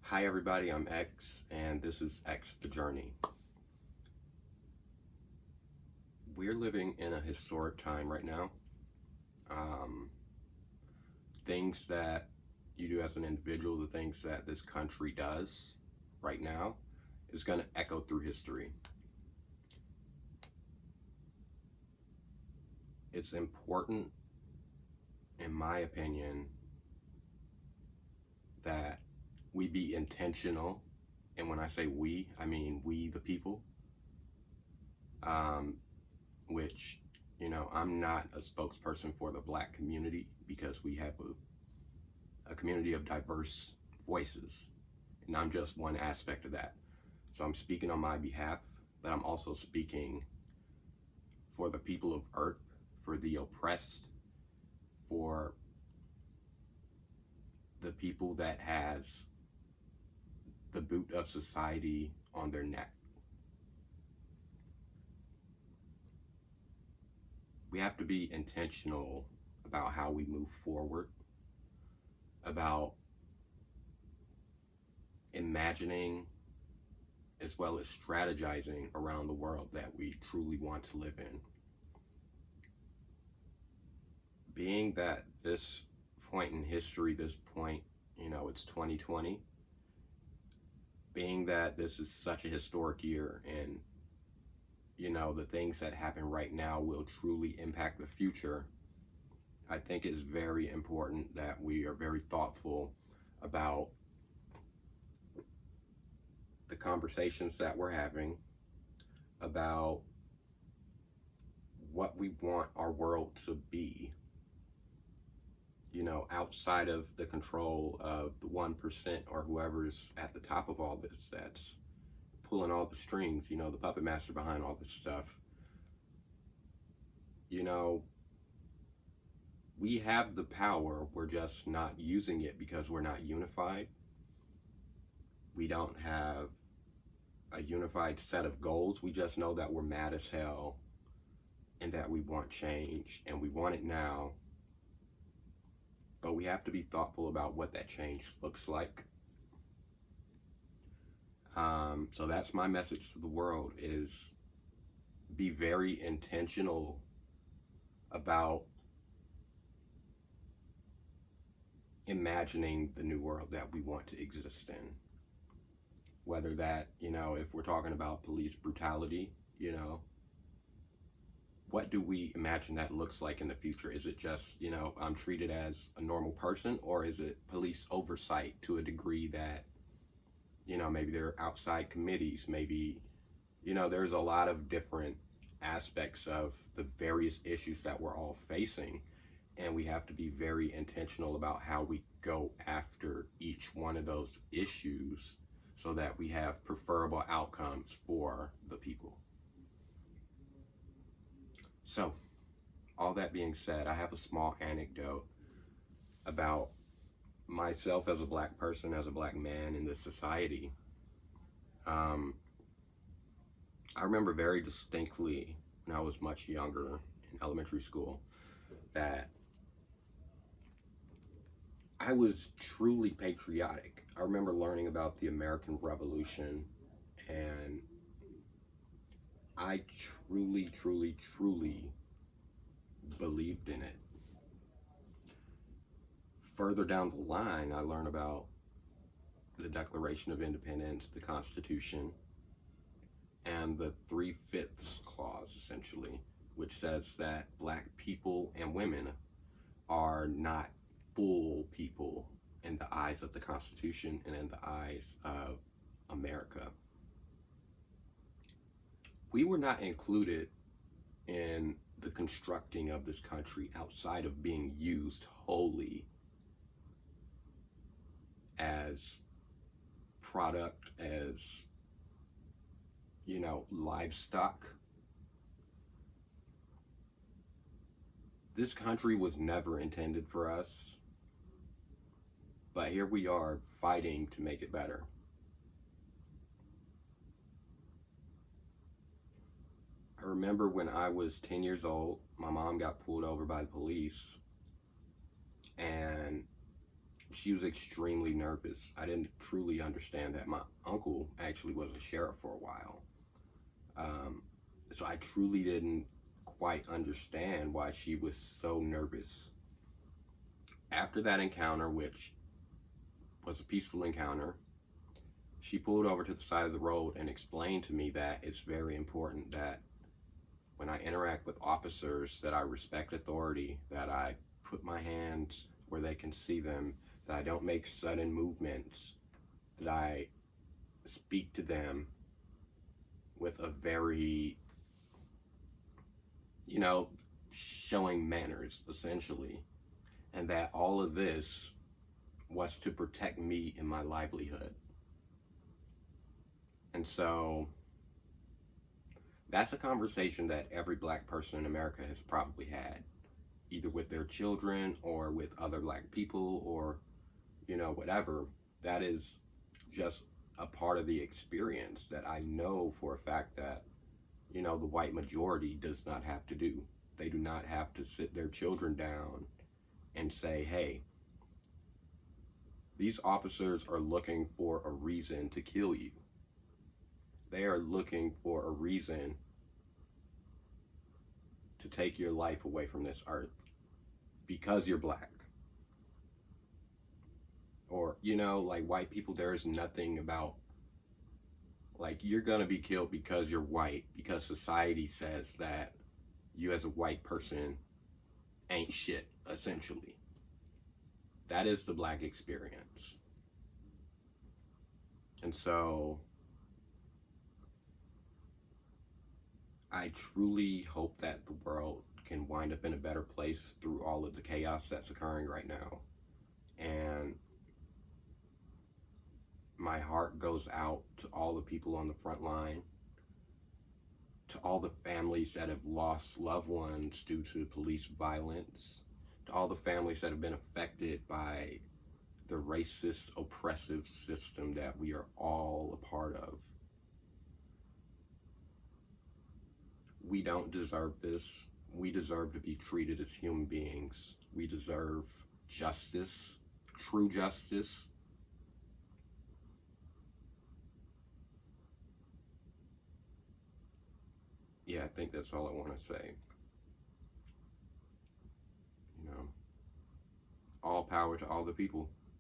Hi everybody, I'm X and this is X the Journey. We're living in a historic time right now. Um, things that you do as an individual, the things that this country does right now is going to echo through history. It's important, in my opinion, that we be intentional. And when I say we, I mean we the people. Um, which, I'm not a spokesperson for the Black community because we have a community of diverse voices, and I'm just one aspect of that. So I'm speaking on my behalf, but I'm also speaking for the people of Earth, for the oppressed, for the people that has the boot of society on their neck. We have to be intentional about how we move forward, about imagining as well as strategizing around the world that we truly want to live in. Being that this point in history, this point, it's 2020, being that this is such a historic year and, the things that happen right now will truly impact the future, I think it's very important that we are very thoughtful about the conversations that we're having, about what we want our world to be, outside of the control of the 1% or whoever's at the top of all this that's pulling all the strings, the puppet master behind all this stuff. We have the power, we're just not using it because we're not unified. We don't have a unified set of goals. We just know that we're mad as hell and that we want change and we want it now. But we have to be thoughtful about what that change looks like. So that's my message to the world: is be very intentional about imagining the new world that we want to exist in. Whether that, if we're talking about police brutality, what do we imagine that looks like in the future? Is it just, I'm treated as a normal person, or is it police oversight to a degree that, maybe there are outside committees, maybe, there's a lot of different aspects of the various issues that we're all facing. And we have to be very intentional about how we go after each one of those issues so that we have preferable outcomes for the people. So, all that being said, I have a small anecdote about myself as a Black person, as a Black man in this society. I remember very distinctly when I was much younger in elementary school that I was truly patriotic. I remember learning about the American Revolution, and I truly, truly, truly believed in it. Further down the line, I learned about the Declaration of Independence, the Constitution, and the 3/5 clause, essentially, which says that Black people and women are not full people in the eyes of the Constitution and in the eyes of America. We were not included in the constructing of this country outside of being used wholly as product, as, livestock. This country was never intended for us, but here we are fighting to make it better. I remember when I was 10 years old, my mom got pulled over by the police, and she was extremely nervous. I didn't truly understand that. My uncle actually was a sheriff for a while. Um, so I truly didn't quite understand why she was so nervous. After that encounter, which was a peaceful encounter, she pulled over to the side of the road and explained to me that it's very important that when I interact with officers that I respect authority, that I put my hands where they can see them, that I don't make sudden movements, that I speak to them with a very, you know, showing manners, essentially. And that all of this was to protect me and my livelihood. And so that's a conversation that every black person in America has probably had, either with their children or with other black people or, whatever. That is just a part of the experience that I know for a fact that, the white majority does not have to do. They do not have to sit their children down and say, hey, these officers are looking for a reason to kill you. They are looking for a reason to take your life away from this earth because you're black. Or, like white people, there is nothing about, like, you're gonna be killed because you're white, because society says that you as a white person ain't shit, essentially. That is the black experience. And so I truly hope that the world can wind up in a better place through all of the chaos that's occurring right now. And my heart goes out to all the people on the front line, to all the families that have lost loved ones due to police violence, to all the families that have been affected by the racist, oppressive system that we are all a part of. We don't deserve this. We deserve to be treated as human beings. We deserve justice, true justice. Yeah, I think that's all I want to say. All power to all the people.